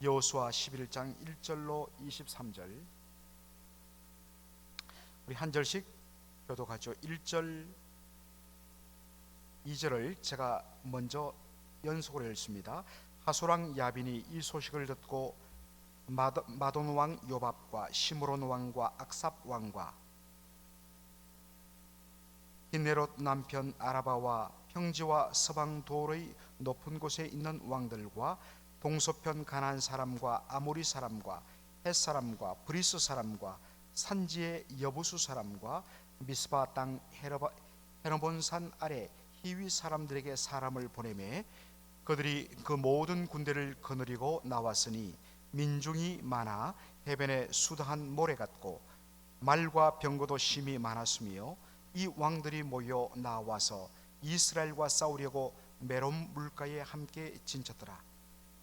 여호수아 11장 1절로 23절, 우리 한 절씩 교독하죠. 1절 2절을 제가 먼저 연속으로 읽습니다. 하소랑 야빈이 이 소식을 듣고 마돈 왕 요밥과 시므론 왕과 악삽 왕과 기네롯 남편 아라바와 평지와 서방 돌의 높은 곳에 있는 왕들과 동서편 가나안 사람과 아모리 사람과 헷 사람과 브리스 사람과 산지의 여부수 사람과 미스바 땅 헤르몬산 아래 히위 사람들에게 사람을 보내매 그들이 그 모든 군대를 거느리고 나왔으니 민중이 많아 해변에 수다한 모래 같고 말과 병거도 심히 많았으며 이 왕들이 모여 나와서 이스라엘과 싸우려고 메론 물가에 함께 진쳤더라.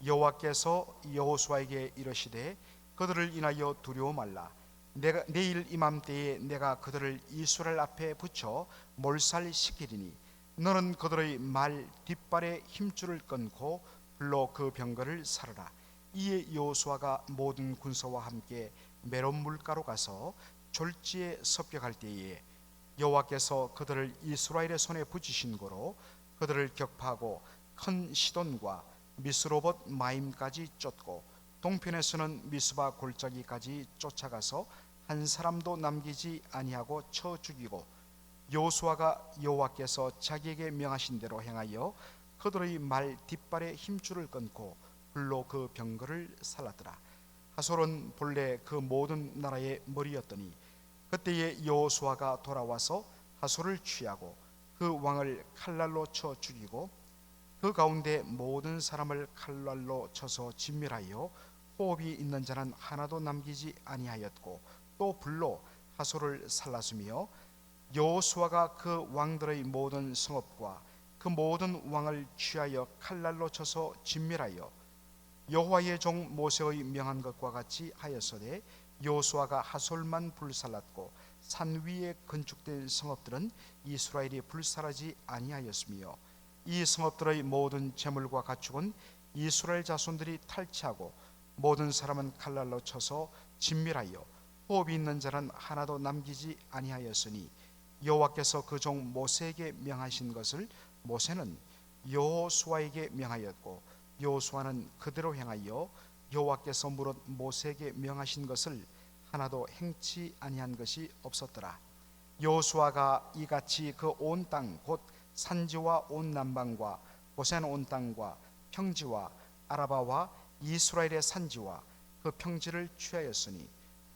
여호와께서 여호수아에게 이르시되 그들을 인하여 두려워 말라. 내일 이맘때에 내가 그들을 이스라엘 앞에 붙여 몰살시키리니 너는 그들의 말 뒷발에 힘줄을 끊고 불러 그 병거를 살으라. 이에 여호수아가 모든 군사와 함께 메론 물가로 가서 졸지에 섭격할 때에 여호와께서 그들을 이스라엘의 손에 붙이신 고로 그들을 격파하고 큰 시돈과 미스로봇 마임까지 쫓고 동편에서는 미스바 골짜기까지 쫓아가서 한 사람도 남기지 아니하고 쳐 죽이고 여호수아가 여호와께서 자기에게 명하신 대로 행하여 그들의 말 뒷발에 힘줄을 끊고 불로 그 병거를 살랐더라. 하솔은 본래 그 모든 나라의 머리였더니 그때에 여호수아가 돌아와서 하솔을 취하고 그 왕을 칼날로 쳐 죽이고 그 가운데 모든 사람을 칼날로 쳐서 진멸하여 호흡이 있는 자는 하나도 남기지 아니하였고 또 불로 하솔을 살랐으며 여호수아가 그 왕들의 모든 성읍과 그 모든 왕을 취하여 칼날로 쳐서 진멸하여 여호와의 종 모세의 명한 것과 같이 하였으되 여호수아가 하솔만 불살랐고 산 위에 건축된 성읍들은 이스라엘이 불살하지 아니하였으며 이 성읍들의 모든 재물과 가축은 이스라엘 자손들이 탈취하고 모든 사람은 칼날로 쳐서 진멸하여 호흡이 있는 자는 하나도 남기지 아니하였으니 여호와께서 그 종 모세에게 명하신 것을 모세는 여호수아에게 명하였고 여호수아는 그대로 행하여 여호와께서 무릇 모세에게 명하신 것을 하나도 행치 아니한 것이 없었더라. 여호수아가 이같이 그 온 땅 곧 산지와 온 남방과 고센 온 땅과 평지와 아라바와 이스라엘의 산지와 그 평지를 취하였으니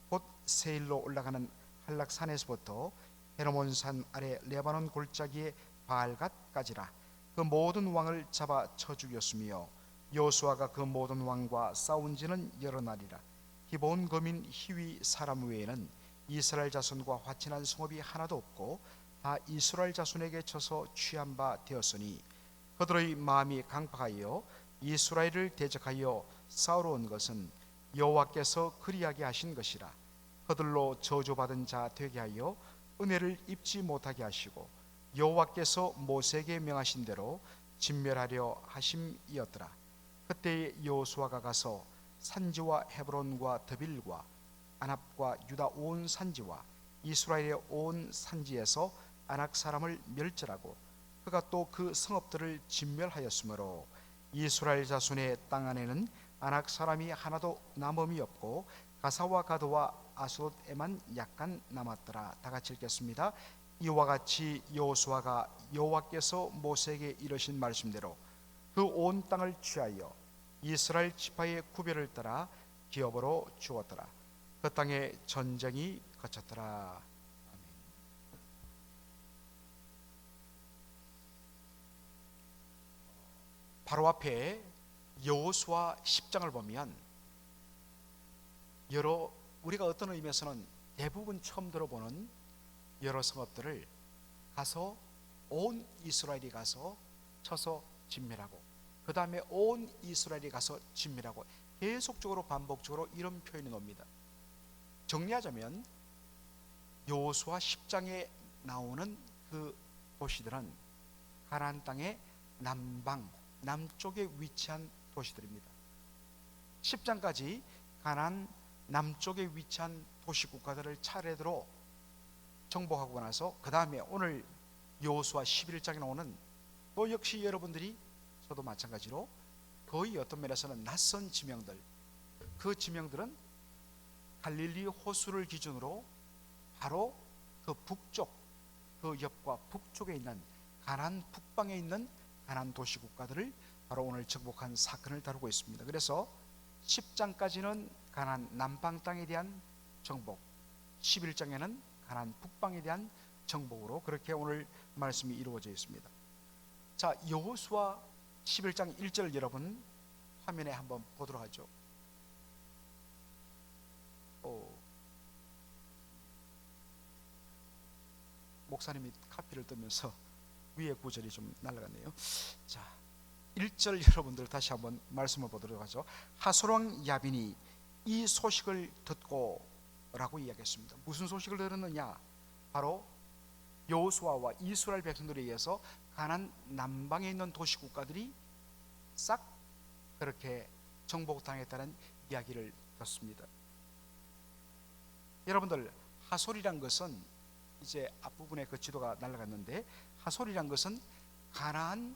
곧 세일로 올라가는 한락산에서부터 헤르몬산 아래 레바논 골짜기의 바알갓까지라. 그 모든 왕을 잡아 쳐 죽였으며 여호수아가 그 모든 왕과 싸운 지는 여러 날이라. 기브온 거민 히위 사람 외에는 이스라엘 자손과 화친한 성읍이 하나도 없고 다 이스라엘 자손에게 쳐서 취한 바 되었으니 그들의 마음이 강팍하여 이스라엘을 대적하여 싸우러 온 것은 여호와께서 그리하게 하신 것이라. 그들로 저주받은 자 되게 하여 은혜를 입지 못하게 하시고 여호와께서 모세에게 명하신 대로 진멸하려 하심이었더라. 그때 여호수아가 가서 산지와 헤브론과 드빌과 아납과 유다 온 산지와 이스라엘의 온 산지에서 아낙 사람을 멸절하고 그가 또 그 성읍들을 진멸하였으므로 이스라엘 자손의 땅 안에는 아낙 사람이 하나도 남음이 없고 가사와 가드와 아스돗에만 약간 남았더라. 다 같이 읽겠습니다. 이와 같이 여호수아가 여호와께서 모세에게 이르신 말씀대로 그 온 땅을 취하여 이스라엘 지파의 구별을 따라 기업으로 주었더라. 그 땅에 전쟁이 거쳤더라. 아멘. 바로 앞에 여호수아 10장을 보면 우리가 어떤 의미에서는 대부분 처음 들어보는 여러 성읍들을 가서 온 이스라엘이 가서 쳐서 진멸하고 그 다음에 온 이스라엘이 가서 진멸하고 계속적으로 반복적으로 이런 표현이 나옵니다. 정리하자면 여호수아 10장에 나오는 그 도시들은 가나안 땅의 남쪽에 위치한 도시들입니다. 10장까지 가나안 남쪽에 위치한 도시 국가들을 차례대로 정복하고 나서 그 다음에 오늘 여호수아 11장에 나오는 또 역시 여러분들이 저도 마찬가지로 거의 어떤 면에서는 낯선 지명들, 그 지명들은 갈릴리 호수를 기준으로 바로 그 북쪽, 그 옆과 북쪽에 있는 가나안 북방에 있는 가나안 도시 국가들을 바로 오늘 정복한 사건을 다루고 있습니다. 그래서 10장까지는 가나안 남방 땅에 대한 정복, 11장에는 가나안 북방에 대한 정복으로 그렇게 오늘 말씀이 이루어져 있습니다. 자, 여호수아 11장 1절 여러분 화면에 한번 보도록 하죠. 목사님이 카피를 뜨면서 위에 구절이 좀 날아갔네요. 자, 1절 여러분들 다시 한번 말씀을 보도록 하죠. 하솔왕 야빈이 이 소식을 듣고 라고 이야기했습니다. 무슨 소식을 들었느냐? 바로 여호수아와 이스라엘 백성들에 의해서 가나안 남방에 있는 도시 국가들이 싹 그렇게 정복당했다는 이야기를 듣습니다. 여러분들, 하솔이란 것은 이제 앞부분에 그 지도가 날아갔는데, 하솔이란 것은 가나안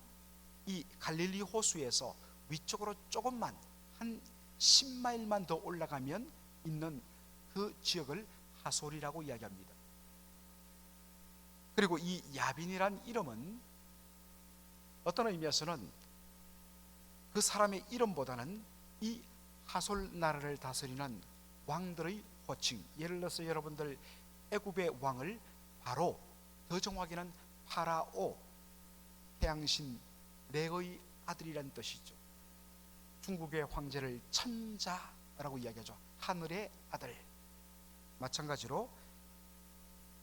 이 갈릴리 호수에서 위쪽으로 조금만 한 10마일만 더 올라가면 있는 그 지역을 하솔이라고 이야기합니다. 그리고 이 야빈이란 이름은 어떤 의미에서는 그 사람의 이름보다는 이 하솔 나라를 다스리는 왕들의 호칭, 예를 들어서 여러분들 애굽의 왕을 바로, 더 정확히는 파라오, 태양신 레의 아들이라는 뜻이죠. 중국의 황제를 천자라고 이야기하죠. 하늘의 아들. 마찬가지로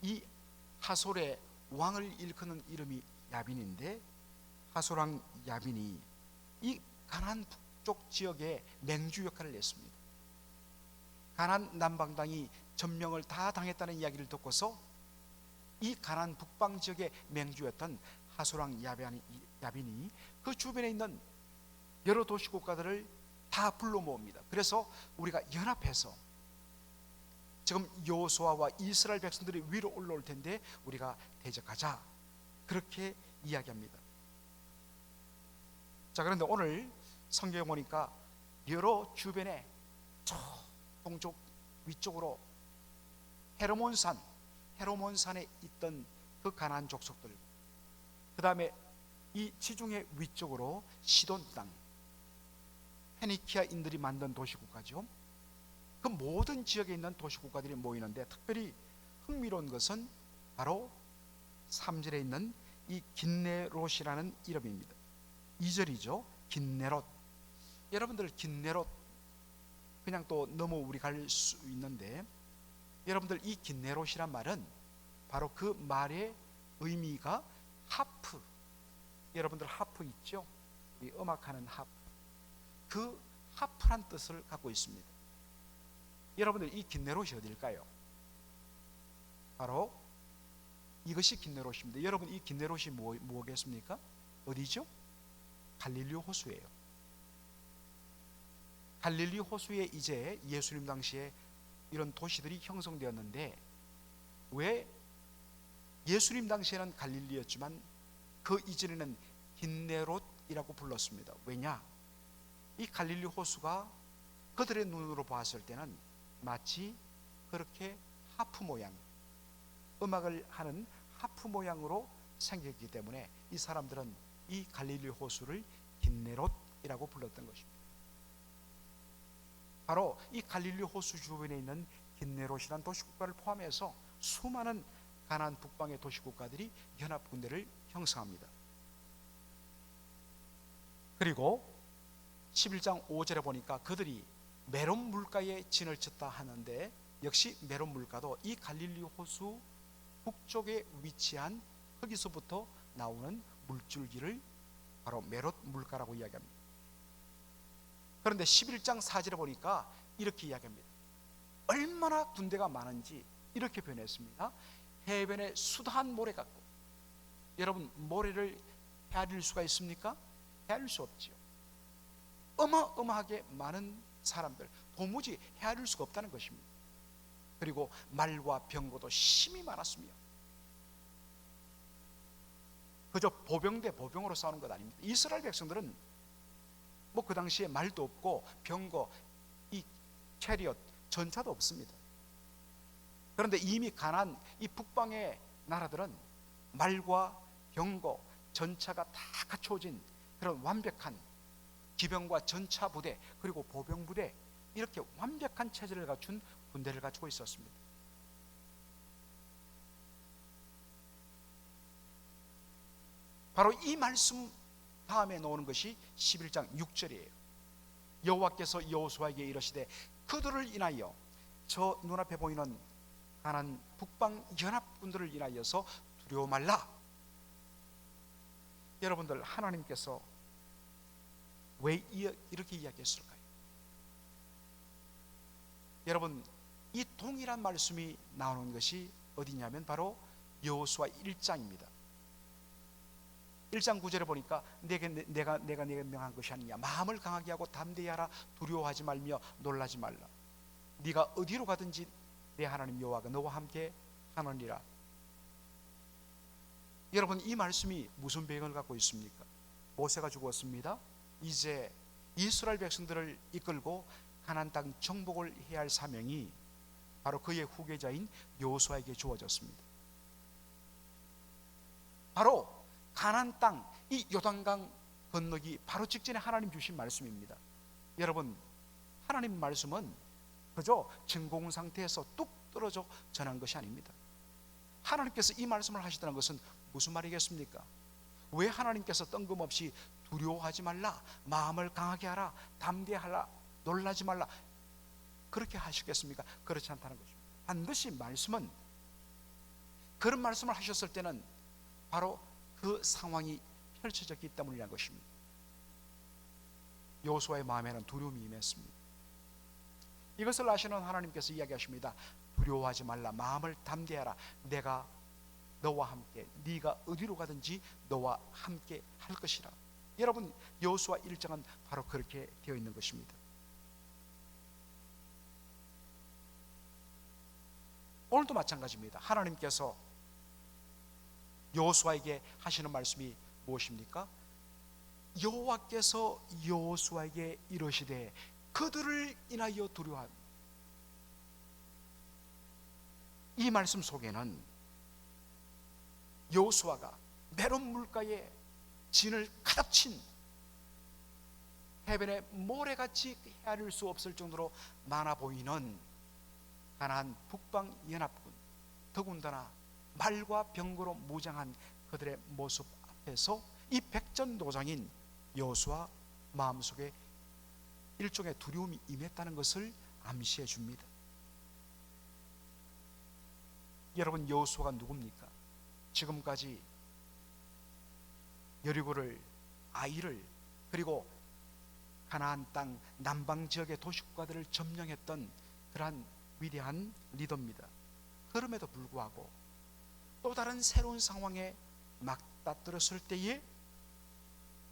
이 하솔의 왕을 일컫는 이름이 야빈인데, 하솔왕 야빈이 이 가나안 북쪽 지역에 맹주 역할을 했습니다. 가나안 남방 땅이 점령을 다 당했다는 이야기를 듣고서 이 가나안 북방 지역의 맹주였던 하솔왕 야빈이 그 주변에 있는 여러 도시 국가들을 다 불러 모읍니다. 그래서 우리가 연합해서 지금 여호수아와 이스라엘 백성들이 위로 올라올 텐데 우리가 대적하자, 그렇게 이야기합니다. 자, 그런데 오늘 성경에 보니까 여러 주변에 저 동쪽 위쪽으로 헤르몬산에 있던 그 가나안 족속들, 그 다음에 이 지중해 위쪽으로 시돈 땅, 페니키아인들이 만든 도시국가죠. 그 모든 지역에 있는 도시국가들이 모이는데 특별히 흥미로운 것은 바로 3절에 있는 이 긴네롯이라는 이름입니다. 2절이죠. 긴네롯. 여러분들 긴네롯 그냥 또 너무 우리 갈 수 있는데, 여러분들 이 긴네롯이란 말은 바로 그 말의 의미가 하프, 여러분들 하프 있죠? 이 음악하는 하프, 그 하프란 뜻을 갖고 있습니다. 여러분들 이 긴네롯이 어딜까요? 바로 이것이 긴네롯입니다. 여러분 이 긴네롯이 뭐겠습니까? 어디죠? 갈릴리 호수예요. 갈릴리 호수에 이제 예수님 당시에 이런 도시들이 형성되었는데, 왜 예수님 당시에는 갈릴리였지만 그 이전에는 긴네롯이라고 불렀습니다. 왜냐? 이 갈릴리 호수가 그들의 눈으로 봤을 때는 마치 그렇게 하프 모양, 음악을 하는 하프 모양으로 생겼기 때문에 이 사람들은 이 갈릴리 호수를 긴네롯이라고 불렀던 것입니다. 바로 이 갈릴리 호수 주변에 있는 긴네롯이라는 도시국가를 포함해서 수많은 가나안 북방의 도시국가들이 연합군대를 형성합니다. 그리고 11장 5절에 보니까 그들이 메론 물가에 진을 쳤다 하는데, 역시 메론 물가도 이 갈릴리 호수 북쪽에 위치한 거기서부터 나오는 물줄기를 바로 메롯 물가라고 이야기합니다. 그런데 11장 4절에 보니까 이렇게 이야기합니다. 얼마나 군대가 많은지 이렇게 표현했습니다. 해변에 수다한 모래 같고. 여러분, 모래를 헤아릴 수가 있습니까? 헤아릴 수 없지요. 어마어마하게 많은 사람들 도무지 헤아릴 수가 없다는 것입니다. 그리고 말과 병거도 심히 많았으며 그저 보병 대 보병으로 싸우는 것 아닙니다. 이스라엘 백성들은 뭐 그 당시에 말도 없고 병거, 이 체리엇, 전차도 없습니다. 그런데 이미 가나안 이 북방의 나라들은 말과 병거, 전차가 다 갖춰진 그런 완벽한 기병과 전차 부대 그리고 보병 부대, 이렇게 완벽한 체제를 갖춘 군대를 가지고 있었습니다. 바로 이 말씀 다음에 나오는 것이 11장 6절이에요. 여호와께서 여호수아에게 이르시되 그들을 인하여 저 눈앞에 보이는 가나안 북방 연합군들을 인하여서 두려워 말라. 여러분들, 하나님께서 왜 이렇게 이야기했을까요? 여러분, 이 동일한 말씀이 나오는 것이 어디냐면 바로 여호수아 1장입니다. 1장 9절에 보니까 내가 네게 명한 것이 아니냐, 마음을 강하게 하고 담대히 하라, 두려워하지 말며 놀라지 말라. 네가 어디로 가든지 내 하나님 여호와가 너와 함께 하느니라. 여러분, 이 말씀이 무슨 배경을 갖고 있습니까? 모세가 죽었습니다. 이제 이스라엘 백성들을 이끌고 가나안 땅 정복을 해야 할 사명이 바로 그의 후계자인 여호수아에게 주어졌습니다. 바로 가나안 땅, 이 요단강 건너기 바로 직전에 하나님 주신 말씀입니다. 여러분, 하나님 말씀은 그저 진공 상태에서 뚝 떨어져 전한 것이 아닙니다. 하나님께서 이 말씀을 하시다는 것은 무슨 말이겠습니까? 왜 하나님께서 뜬금없이 두려워하지 말라, 마음을 강하게 하라, 담대하라, 놀라지 말라 그렇게 하시겠습니까? 그렇지 않다는 것입니다. 반드시 말씀은, 그런 말씀을 하셨을 때는 바로 그 상황이 펼쳐졌기 때문이라는 것입니다. 여호수아의 마음에는 두려움이 임했습니다. 이것을 아시는 하나님께서 이야기하십니다. 두려워하지 말라, 마음을 담대하라, 내가 너와 함께, 네가 어디로 가든지 너와 함께 할 것이라. 여러분, 여호수아 1장은 바로 그렇게 되어 있는 것입니다. 오늘도 마찬가지입니다. 하나님께서 여호수아에게 하시는 말씀이 무엇입니까? 여호와께서 여호수아에게 이르시되 그들을 인하여 두려워하라. 이 말씀 속에는 여호수아가 메론 물가에 진을 가득 친 해변의 모래같이 헤아릴 수 없을 정도로 많아 보이는 가나안 북방 연합군, 더군다나 말과 병거로 무장한 그들의 모습 앞에서 이 백전도장인 여호수아 마음속에 일종의 두려움이 임했다는 것을 암시해 줍니다. 여러분, 여호수아가 누굽니까? 지금까지 여리고를, 아이를, 그리고 가나안 땅 남방 지역의 도시국가들을 점령했던 그러한 위대한 리더입니다. 그럼에도 불구하고 또 다른 새로운 상황에 맞닥뜨렸을 때에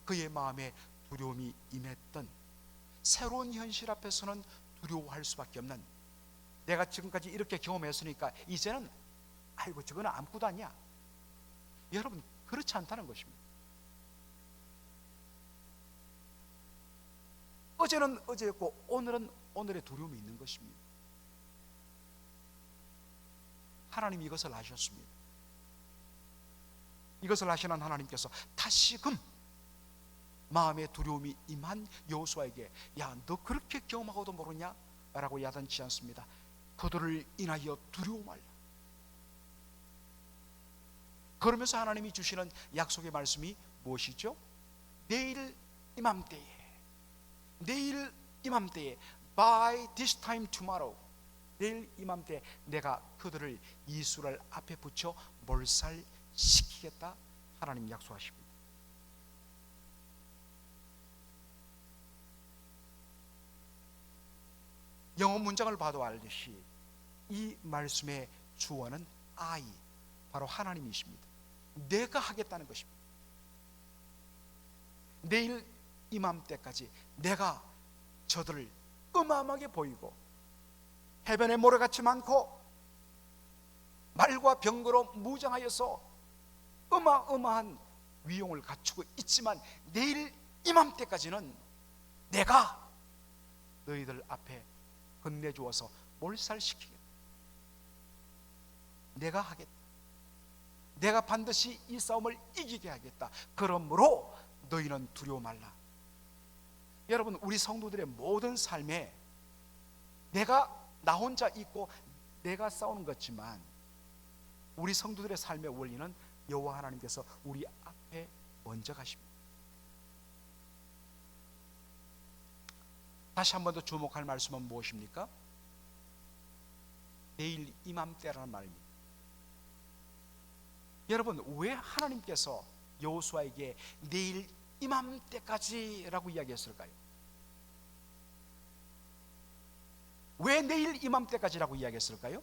그의 마음에 두려움이 임했던, 새로운 현실 앞에서는 두려워할 수밖에 없는, 내가 지금까지 이렇게 경험했으니까 이제는 아이고 저거는 아무것도 아니야. 여러분, 그렇지 않다는 것입니다. 어제는 어제였고 오늘은 오늘의 두려움이 있는 것입니다. 하나님이 이것을 아셨습니다. 이것을 아시는 하나님께서 다시금 마음의 두려움이 임한 여호수아에게, 야, 너 그렇게 경험하고도 모르냐? 라고 야단치지 않습니다. 그들을 인하여 두려워 말라. 그러면서 하나님이 주시는 약속의 말씀이 무엇이죠? 내일 이맘때에 by this time tomorrow, 내일 이맘때 내가 그들을 이스라엘 앞에 붙여 몰살시키겠다. 하나님 약속하십니다. 영어 문장을 봐도 알듯이 이 말씀의 주어는 I, 바로 하나님이십니다. 내가 하겠다는 것입니다. 내일 이맘때까지 내가 저들을 어마어마하게 보이고 해변에 모래같이 많고 말과 병거로 무장하여서 어마어마한 위용을 갖추고 있지만 내일 이맘때까지는 내가 너희들 앞에 건네주어서 몰살시키겠다. 내가 하겠다. 내가 반드시 이 싸움을 이기게 하겠다. 그러므로 너희는 두려워 말라. 여러분, 우리 성도들의 모든 삶에 내가 나 혼자 있고 내가 싸우는 것지만 우리 성도들의 삶의 원리는 여호와 하나님께서 우리 앞에 먼저 가십니다. 다시 한 번 더 주목할 말씀은 무엇입니까? 내일 이맘때라는 말입니다. 여러분, 왜 하나님께서 여호수아에게 내일 이맘때까지라고 이야기했을까요? 왜 내일 이맘때까지라고 이야기했을까요?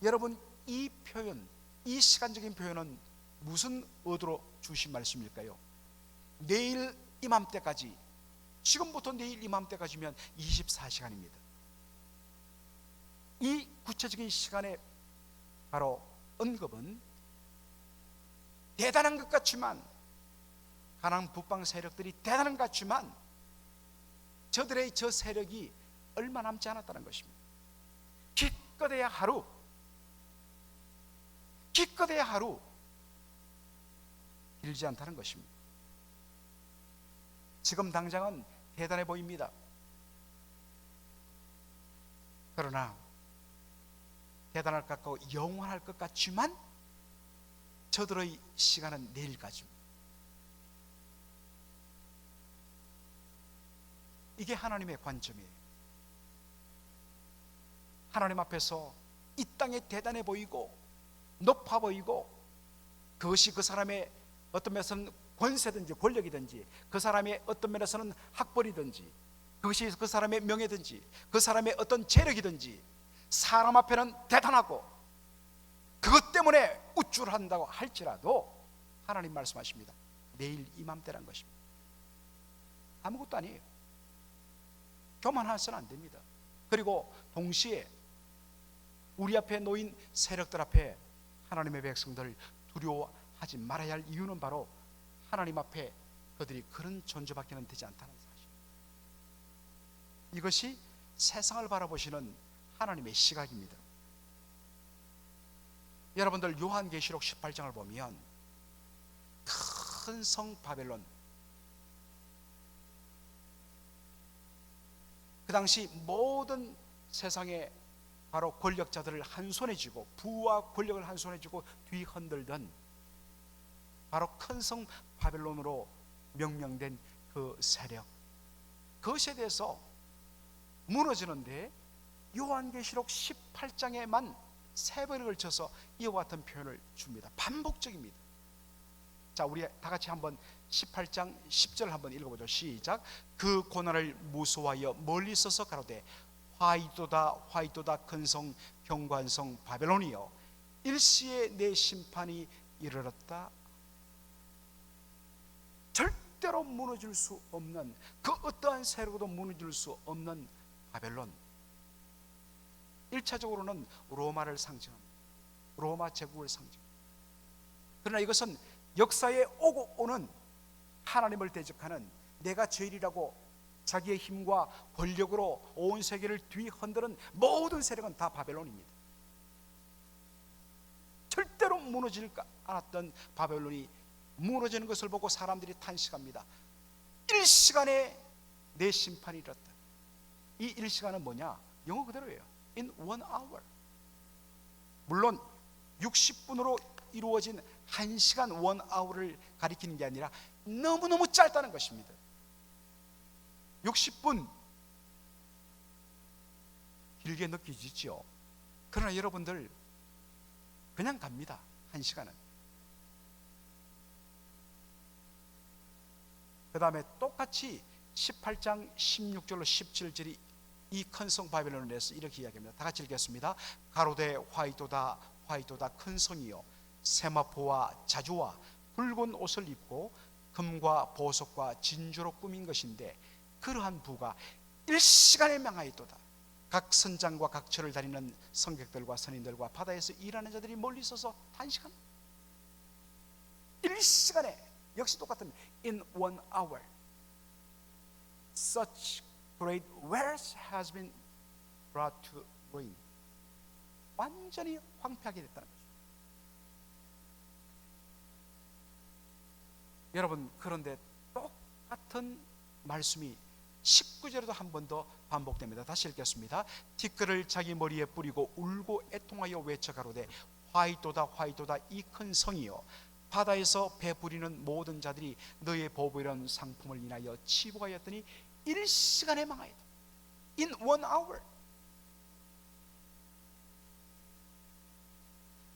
여러분, 이 표현, 이 시간적인 표현은 무슨 의도로 주신 말씀일까요? 내일 이맘때까지, 지금부터 내일 이맘때까지면 24시간입니다. 이 구체적인 시간에 바로 언급은 대단한 것 같지만, 가나안 북방 세력들이 대단한 것 같지만 저들의 저 세력이 얼마 남지 않았다는 것입니다. 기껏해야 하루, 기껏해야 하루, 길지 않다는 것입니다. 지금 당장은 대단해 보입니다. 그러나 대단할 것 같고 영원할 것 같지만 저들의 시간은 내일까지입니다. 이게 하나님의 관점이에요. 하나님 앞에서 이 땅에 대단해 보이고 높아 보이고 그것이 그 사람의 어떤 면에서는 권세든지 권력이든지 그 사람의 어떤 면에서는 학벌이든지 그것이 그 사람의 명예든지 그 사람의 어떤 재력이든지 사람 앞에는 대단하고 그것 때문에 우쭐한다고 할지라도 하나님 말씀하십니다. 내일 이맘때란 것입니다. 아무것도 아니에요. 교만해서는 안 됩니다. 그리고 동시에 우리 앞에 놓인 세력들 앞에 하나님의 백성들을 두려워하지 말아야 할 이유는 바로 하나님 앞에 그들이 그런 존재밖에는 되지 않다는 사실. 이것이 세상을 바라보시는 하나님의 시각입니다. 여러분들 요한계시록 18장을 보면 큰 성 바벨론, 그 당시 모든 세상의 바로 권력자들을 한 손에 쥐고 부와 권력을 한 손에 쥐고 뒤흔들던 바로 큰 성 바벨론으로 명명된 그 세력, 그것에 대해서 무너지는데 요한계시록 18장에만 세 번에 걸쳐서 이와 같은 표현을 줍니다. 반복적입니다. 자, 우리 다 같이 한번 18장 10절 한번 읽어보죠. 시작. 그 고난을 무서워하여 멀리 서서 가로되 화이도다 화이도다 큰성 경관성 바벨론이여 일시에 내 심판이 이르렀다. 절대로 무너질 수 없는, 그 어떠한 세력도 무너질 수 없는 바벨론. 1차적으로는 로마를 상징합니다. 로마 제국을 상징합니다. 그러나 이것은 역사에 오고 오는 하나님을 대적하는, 내가 제일이라고 자기의 힘과 권력으로 온 세계를 뒤흔드는 모든 세력은 다 바벨론입니다. 절대로 무너질 않았던 바벨론이 무너지는 것을 보고 사람들이 탄식합니다. 1시간에 내 심판이 이렇다. 이 1시간은 뭐냐? 영어 그대로예요. In 1 hour. 물론 60분으로 이루어진 1시간 1 hour를 가리키는 게 아니라 너무너무 짧다는 것입니다. 60분 길게 느껴지죠. 그러나 여러분들 그냥 갑니다. 1시간은. 그 다음에 똑같이 18장 16절로 17절이 이 큰 성 바벨론에 대해서 이렇게 이야기합니다. 다 같이 읽겠습니다. 가로되 화이도다 화이도다 큰 성이요 세마포와 자주와 붉은 옷을 입고 금과 보석과 진주로 꾸민 것인데 그러한 부가 일시간에 망하였도다. 각 선장과 각 처를 다니는 성객들과 선인들과 바다에서 일하는 자들이 멀리 서서 단식한 일시간에, 역시 똑같은 in 1 hour such great wealth has been brought to ruin. 완전히 황폐하게 됐다는 거죠. 여러분, 그런데 똑같은 말씀이 19절에도 한 번 더 반복됩니다. 다시 읽겠습니다. 티끌을 자기 머리에 뿌리고 울고 애통하여 외쳐 가로되 화이토다 화이토다 이 큰 성이여, 바다에서 배부리는 모든 자들이 너의 보배로운 상품을 인하여 치부하였더니 일시간에 망하였다. In 1 hour.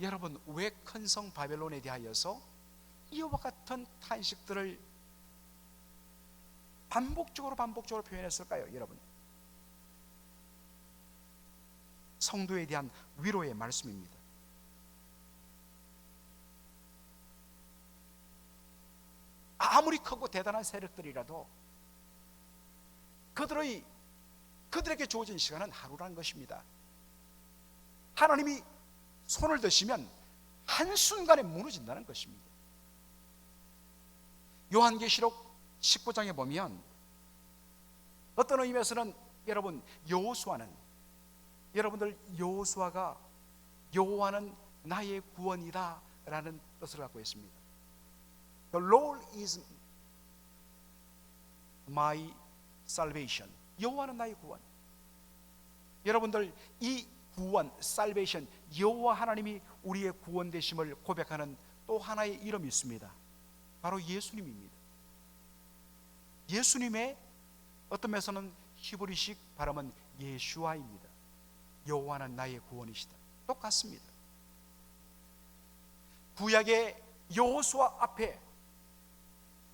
여러분, 왜 큰 성 바벨론에 대하여서 이와 같은 탄식들을 반복적으로 표현했을까요? 여러분, 성도에 대한 위로의 말씀입니다. 아무리 크고 대단한 세력들이라도 그들에게 주어진 시간은 하루라는 것입니다. 하나님이 손을 드시면 한순간에 무너진다는 것입니다. 요한계시록 19장에 보면 어떤 의미에서는 여러분, 여호수아가 여호와는 나의 구원이다 라는 뜻을 갖고 있습니다. The Lord is my salvation. 여호와는 나의 구원. 여러분들, 이 구원, salvation, 여호와 하나님이 우리의 구원 되심을 고백하는 또 하나의 이름이 있습니다. 바로 예수님입니다. 예수님의 어떤 면에서는 히브리식 발음은 예슈아입니다. 여호와는 나의 구원이시다. 똑같습니다. 구약의 여호수아 앞에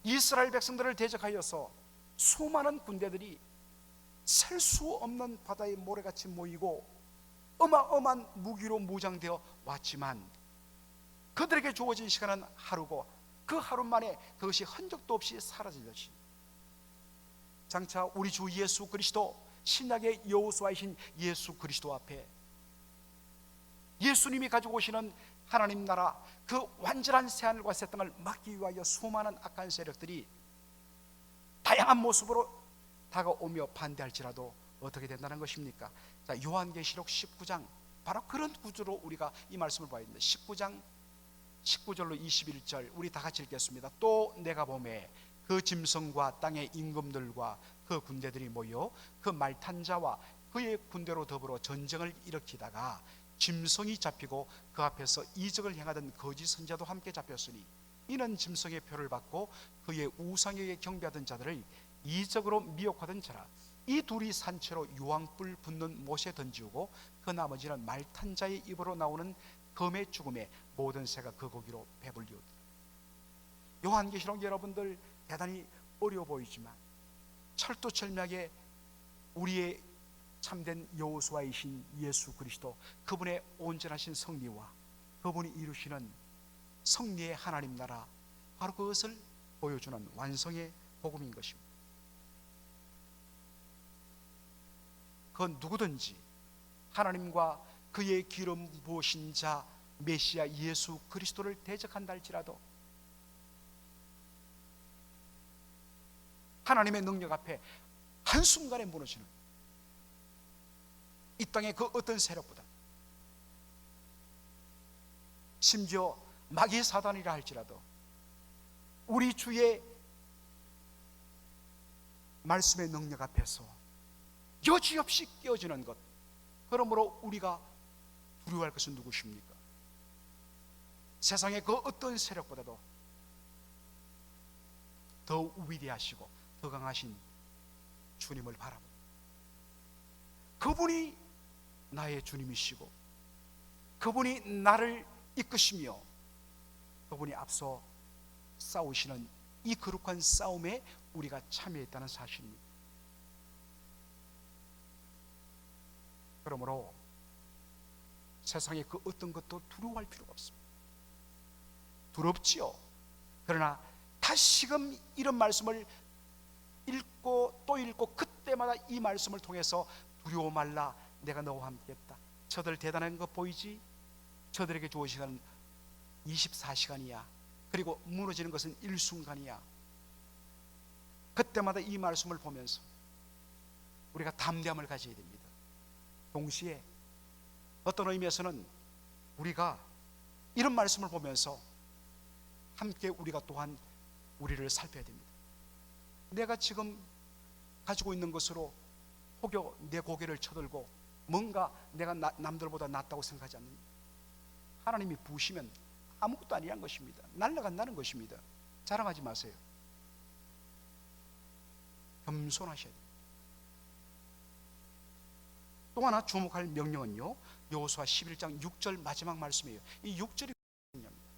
이스라엘 백성들을 대적하여서 수많은 군대들이 셀 수 없는 바다의 모래같이 모이고 어마어마한 무기로 무장되어 왔지만 그들에게 주어진 시간은 하루고 그 하루 만에 그것이 흔적도 없이 사라지듯이 장차 우리 주 예수 그리스도, 신약의 여호수아이신 예수 그리스도 앞에 예수님이 가지고 오시는 하나님 나라, 그 완전한 새하늘과 새 땅을 막기 위하여 수많은 악한 세력들이 다양한 모습으로 다가오며 반대할지라도 어떻게 된다는 것입니까? 자, 요한계시록 19장, 바로 그런 구조로 우리가 이 말씀을 봐야 됩니다. 19장 19절로 21절 우리 다 같이 읽겠습니다. 또 내가 보매 그 짐승과 땅의 임금들과 그 군대들이 모여 그 말탄 자와 그의 군대로 더불어 전쟁을 일으키다가 짐승이 잡히고 그 앞에서 이적을 행하던 거짓 선자도 함께 잡혔으니 이는 짐승의 표를 받고 그의 우상에게 경배하던 자들을 이적으로 미혹하던 자라. 이 둘이 산채로 유황불 붙는 못에 던지우고 그 나머지는 말탄 자의 입으로 나오는 검의 죽음에 모든 새가 그 고기로 배불리우더라. 요한계시록 여러분들 대단히 어려워 보이지만 철두철미하게 우리의 참된 여호수아이신 예수 그리스도, 그분의 온전하신 성리와 그분이 이루시는 성리의 하나님 나라, 바로 그것을 보여주는 완성의 복음인 것입니다. 그건 누구든지 하나님과 그의 기름 부으신 자 메시아 예수 그리스도를 대적한다 할지라도 하나님의 능력 앞에 한순간에 무너지는 이 땅의 그 어떤 세력보다, 심지어 마귀 사단이라 할지라도 우리 주의 말씀의 능력 앞에서 여지없이 깨어지는 것, 그러므로 우리가 두려워할 것은 누구십니까? 세상의 그 어떤 세력보다도 더 위대하시고 더 강하신 주님을 바라보고 그분이 나의 주님이시고 그분이 나를 이끄시며 그분이 앞서 싸우시는 이 거룩한 싸움에 우리가 참여했다는 사실입니다. 그러므로 세상의 그 어떤 것도 두려워할 필요가 없습니다. 두렵지요. 그러나 다시금 이런 말씀을 읽고 또 읽고 그때마다 이 말씀을 통해서 두려워 말라, 내가 너와 함께 했다. 저들 대단한 거 보이지? 저들에게 주어진 시간은 24시간이야. 그리고 무너지는 것은 일순간이야. 그때마다 이 말씀을 보면서 우리가 담대함을 가져야 됩니다. 동시에 어떤 의미에서는 우리가 이런 말씀을 보면서 함께 우리가 또한 우리를 살펴야 됩니다. 내가 지금 가지고 있는 것으로 혹여 내 고개를 쳐들고 뭔가 내가 남들보다 낫다고 생각하지 않는다. 하나님이 부으시면 아무것도 아니란 것입니다. 날아간다는 것입니다. 자랑하지 마세요. 겸손하셔야 돼요. 또 하나 주목할 명령은요, 여호수아 11장 6절 마지막 말씀이에요. 이 6절이 명령입니다.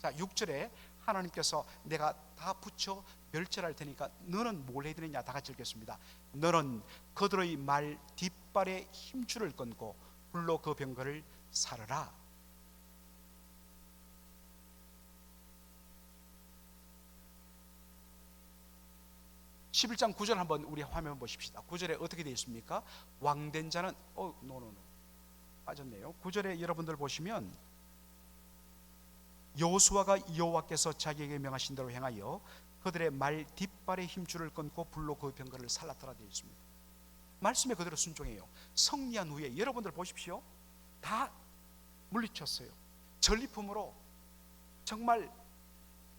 자, 6절에 하나님께서 내가 다 붙여 멸절할 테니까 너는 뭘 해야 되느냐, 다 같이 읽겠습니다. 너는 그들의 말 뒷발에 힘줄을 끊고 불로 그 병거를 사르라. (11장 9절) 한번 우리 화면 보십시다. 9절에 어떻게 되어 있습니까? 왕된 자는 노노노 빠졌네요. 9절에 여러분들 보시면 여호수아가 여호와께서 자기에게 명하신 대로 행하여 그들의 말 뒷발에 힘줄을 끊고 불로 그 병거를 살랐더라 되어 있습니다. 말씀에 그대로 순종해요. 승리한 후에 여러분들 보십시오. 다 물리쳤어요. 전리품으로 정말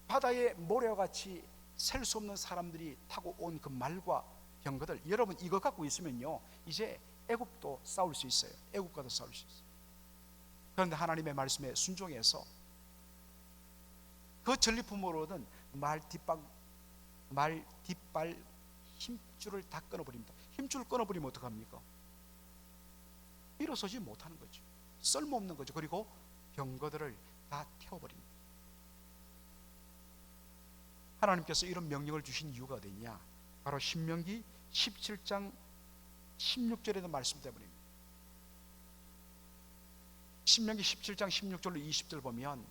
바다의 모래와 같이 셀 수 없는 사람들이 타고 온 그 말과 병거들, 여러분 이거 갖고 있으면요 이제 애굽도 싸울 수 있어요. 애굽과도 싸울 수 있어요. 그런데 하나님의 말씀에 순종해서 그 전리품으로는 말 뒷발 힘줄을 다 끊어버립니다. 힘줄을 끊어버리면 어떡합니까? 일어서지 못하는 거죠. 쓸모없는 거죠. 그리고 병거들을 다 태워버립니다. 하나님께서 이런 명령을 주신 이유가 어디냐? 바로 신명기 17장 16절에도 말씀 때문입니다. 신명기 17장 16절로 20절 보면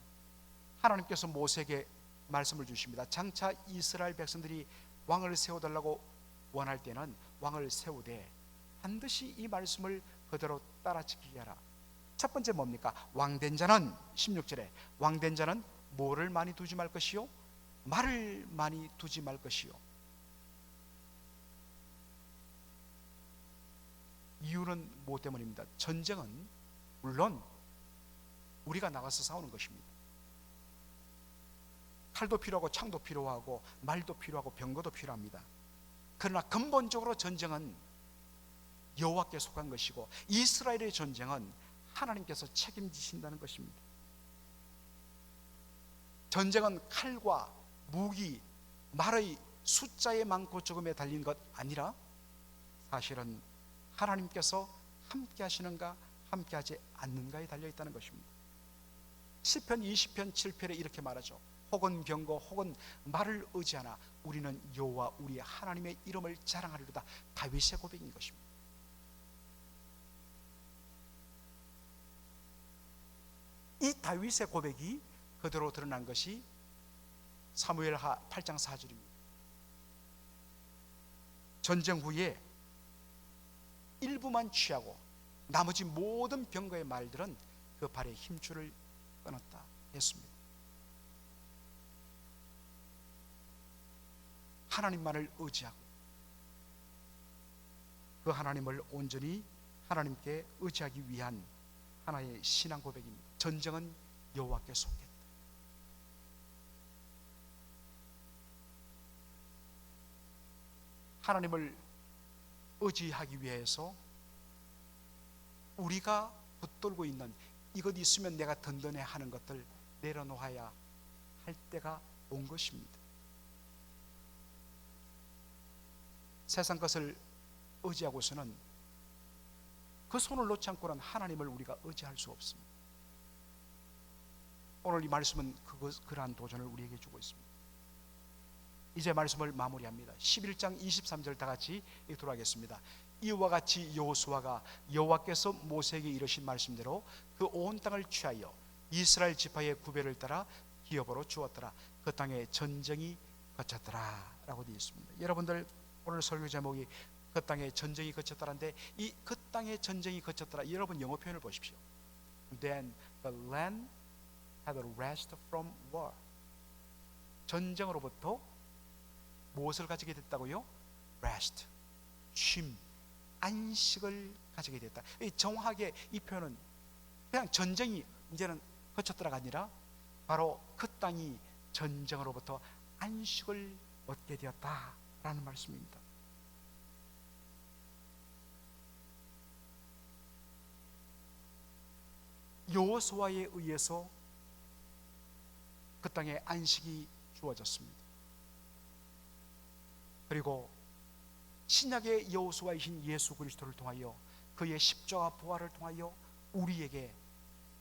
하나님께서 모세에게 말씀을 주십니다. 장차 이스라엘 백성들이 왕을 세워달라고 원할 때는 왕을 세우되 반드시 이 말씀을 그대로 따라 지키게 하라. 첫 번째 뭡니까? 왕된 자는 16절에 왕된 자는 뭐를 많이 두지 말 것이요? 말을 많이 두지 말 것이요. 이유는 무엇 때문입니다? 전쟁은 물론 우리가 나가서 싸우는 것입니다. 칼도 필요하고 창도 필요하고 말도 필요하고 병거도 필요합니다. 그러나 근본적으로 전쟁은 여호와께 속한 것이고 이스라엘의 전쟁은 하나님께서 책임지신다는 것입니다. 전쟁은 칼과 무기, 말의 숫자의 많고 적음에 달린 것 아니라 사실은 하나님께서 함께 하시는가 함께 하지 않는가에 달려있다는 것입니다. 시편 20편 7편에 이렇게 말하죠. 혹은 병거 혹은 말을 의지하나 우리는 여호와 우리 하나님의 이름을 자랑하리로다. 다윗의 고백인 것입니다. 이 다윗의 고백이 그대로 드러난 것이 사무엘하 8장 4절입니다. 전쟁 후에 일부만 취하고 나머지 모든 병거의 말들은 그 발에 힘줄을 끊었다 했습니다. 하나님만을 의지하고 그 하나님을 온전히 하나님께 의지하기 위한 하나의 신앙 고백입니다. 전쟁은 여호와께 속했다. 하나님을 의지하기 위해서 우리가 붙들고 있는 이것 있으면 내가 든든해 하는 것들 내려놓아야 할 때가 온 것입니다. 세상 것을 의지하고서는 그 손을 놓지 않고는 하나님을 우리가 의지할 수 없습니다. 오늘 이 말씀은 그러한 도전을 우리에게 주고 있습니다. 이제 말씀을 마무리합니다. 11장 23절 다 같이 읽도록 하겠습니다. 이와 같이 여호수아가 여호와께서 모세에게 이르신 말씀대로 그 온 땅을 취하여 이스라엘 지파의 구별을 따라 기업으로 주었더라. 그 땅에 전쟁이 거쳤더라 라고 되어 있습니다. 여러분들 오늘 설교 제목이 그 땅에 전쟁이 거쳤다는데, 이 그 땅에 전쟁이 거쳤더라, 여러분 영어 표현을 보십시오. Then the land had a rest from war. 전쟁으로부터 무엇을 가지게 됐다고요? Rest, 쉼, 안식을 가지게 됐다. 정확하게 이 표현은 그냥 전쟁이 이제는 거쳤더라가 아니라 바로 그 땅이 전쟁으로부터 안식을 얻게 되었다라는 말씀입니다. 여호수아에 의해서 그 땅에 안식이 주어졌습니다. 그리고 신약의 여호수아이신 예수 그리스도를 통하여 그의 십자가 부활을 통하여 우리에게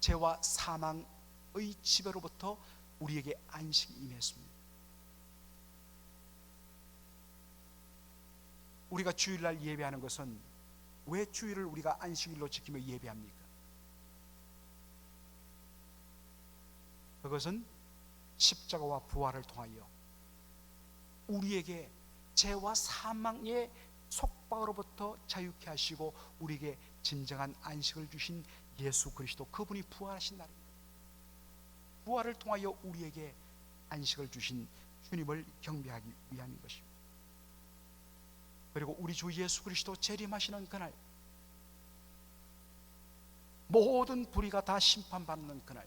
죄와 사망의 지배로부터 우리에게 안식이 임했습니다. 우리가 주일날 예배하는 것은 왜 주일을 우리가 안식일로 지키며 예배합니까? 그것은 십자가와 부활을 통하여 우리에게 죄와 사망의 속박으로부터 자유케 하시고 우리에게 진정한 안식을 주신 예수 그리스도, 그분이 부활하신 날입니다. 부활을 통하여 우리에게 안식을 주신 주님을 경배하기 위함인 것입니다. 그리고 우리 주 예수 그리스도 재림하시는 그날, 모든 불의가 다 심판받는 그날,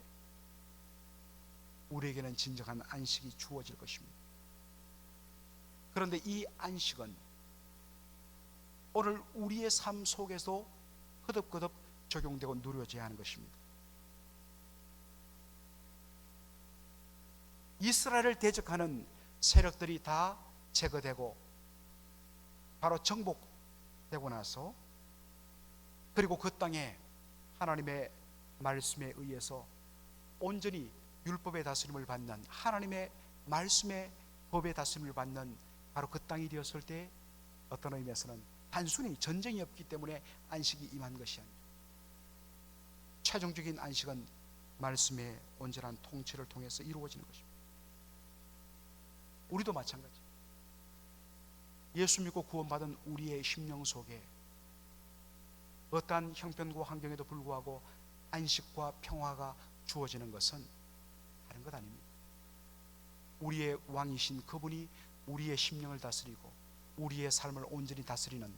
우리에게는 진정한 안식이 주어질 것입니다. 그런데 이 안식은 오늘 우리의 삶 속에서 거듭거듭 적용되고 누려져야 하는 것입니다. 이스라엘을 대적하는 세력들이 다 제거되고 바로 정복되고 나서, 그리고 그 땅에 하나님의 말씀에 의해서 온전히 율법의 다스림을 받는, 하나님의 말씀의 법의 다스림을 받는 바로 그 땅이 되었을 때 어떤 의미에서는 단순히 전쟁이 없기 때문에 안식이 임한 것이 아니라 최종적인 안식은 말씀의 온전한 통치를 통해서 이루어지는 것입니다. 우리도 마찬가지. 예수 믿고 구원받은 우리의 심령 속에 어떠한 형편과 환경에도 불구하고 안식과 평화가 주어지는 것은 다른 것 아닙니다. 우리의 왕이신 그분이 우리의 심령을 다스리고 우리의 삶을 온전히 다스리는,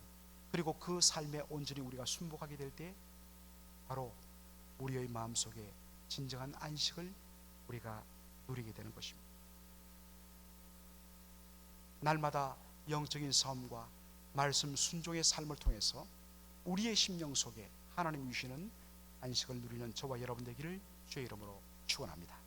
그리고 그 삶에 온전히 우리가 순복하게 될 때 바로 우리의 마음속에 진정한 안식을 우리가 누리게 되는 것입니다. 날마다 영적인 싸움과 말씀 순종의 삶을 통해서 우리의 심령 속에 하나님 주시는 안식을 누리는 저와 여러분 되기를 주의 이름으로 축원합니다.